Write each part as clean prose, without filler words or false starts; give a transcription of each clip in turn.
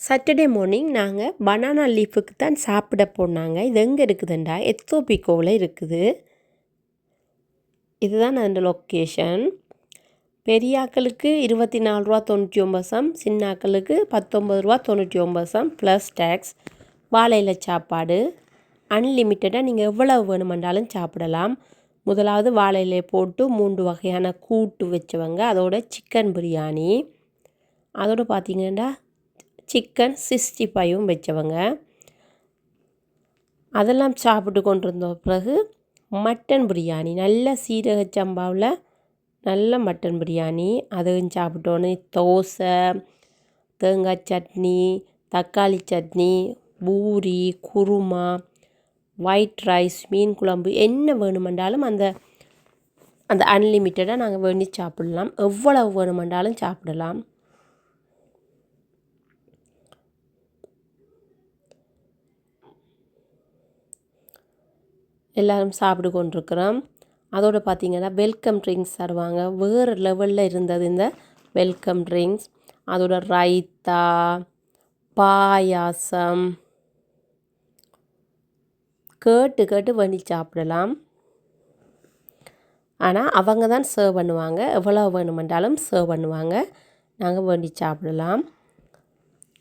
Saturday morning நாங்கள் banana லீஃபுக்கு தான் சாப்பிட போனாங்க. இது எங்கே இருக்குதுண்டா எத்தோபிகோவில் இருக்குது. இதுதான் அந்த லொக்கேஷன். பெரிய ஆக்களுக்கு 24 ரூபா 99, சின்ன ஆக்களுக்கு 19 ரூபா 99 ப்ளஸ் டேக்ஸ். வாழையில சாப்பாடு அன்லிமிட்டடாக நீங்கள் எவ்வளவு வேணுமென்றாலும் சாப்பிடலாம். முதலாவது வாழையிலே போட்டு 3 வகையான கூட்டு வச்சவங்க, அதோட சிக்கன் பிரியாணி, அதோடு பார்த்திங்கன்னா சிக்கன் 65 வச்சவங்க. அதெல்லாம் சாப்பிட்டு கொண்டிருந்த பிறகு மட்டன் பிரியாணி, நல்ல சீரக சம்பாவில் நல்ல மட்டன் பிரியாணி, அதுவும் சாப்பிட்டோன்னு தோசை, தேங்காய் சட்னி, தக்காளி சட்னி, பூரி, குருமா, ஒயிட் ரைஸ், மீன் குழம்பு, என்ன வேணுமென்றாலும் அந்த அந்த அன்லிமிட்டடாக நாங்கள் வேண்டி சாப்பிடலாம். எவ்வளவு வேணுமென்றாலும் சாப்பிடலாம். எல்லோரும் சாப்பிட்டு கொண்டிருக்கிறோம். அதோடு பார்த்திங்கன்னா வெல்கம் ட்ரிங்க்ஸ் தருவாங்க. வேறு லெவலில் இருந்தது இந்த வெல்கம் ட்ரிங்க்ஸ். அதோட ரைத்தா, பாயாசம், கேட்டு வேண்டி சாப்பிடலாம். ஆனால் அவங்க தான் சர்வ் பண்ணுவாங்க. எவ்வளோ வேணுமென்றாலும் சர்வ் பண்ணுவாங்க. நாங்கள் வேண்டி சாப்பிடலாம்.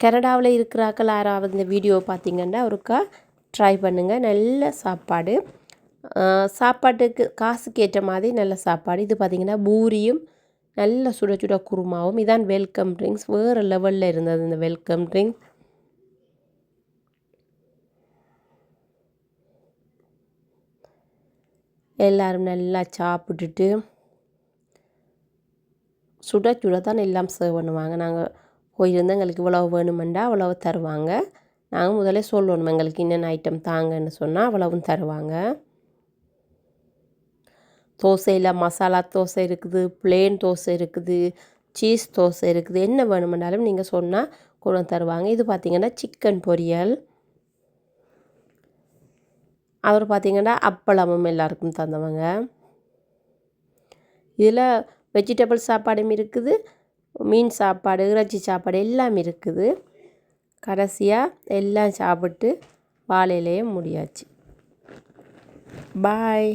கனடாவில் இருக்கிறாக்கள் யாராவது இந்த வீடியோ பார்த்திங்கன்னா ஒருக்கா ட்ரை பண்ணுங்கள். நல்ல சாப்பாடு, சாப்பாட்டுக்கு காசுக்கு ஏற்ற மாதிரி நல்ல சாப்பாடு. இது பார்த்திங்கன்னா பூரியும் நல்ல சுட சுட குருமாவும். இதான் வெல்கம் ட்ரிங்க்ஸ். வேறு லெவலில் இருந்தது இந்த வெல்கம் ட்ரிங்க்ஸ். எல்லோரும் நல்லா சாப்பிட்டுட்டு சுட சுட தான் எல்லாம் சர்வ் பண்ணுவாங்க. நாங்கள் போயிருந்தால் எங்களுக்கு இவ்வளோ வேணுமெண்டா அவ்வளவு தருவாங்க. நாங்கள் முதலே சொல்லணும் எங்களுக்கு என்னென்ன ஐட்டம் தாங்கன்னு சொன்னால் அவ்வளவும் தருவாங்க. தோசையில் மசாலா தோசை இருக்குது, பிளேன் தோசை இருக்குது, சீஸ் தோசை இருக்குது. என்ன வேணுமென்றாலும் நீங்கள் சொன்னால் கொண்டு தருவாங்க. இது பார்த்திங்கன்னா சிக்கன் பொரியல், அவர் பார்த்திங்கன்னா அப்பளமும் எல்லாருக்கும் தந்தவங்க. இதில் வெஜிடபிள் சாப்பாடும் இருக்குது, மீன் சாப்பாடு, இறைச்சி சாப்பாடு எல்லாம் இருக்குது. கடைசியாக எல்லாம் சாப்பிட்டு வாழையிலேயே முடியாச்சு. பாய்.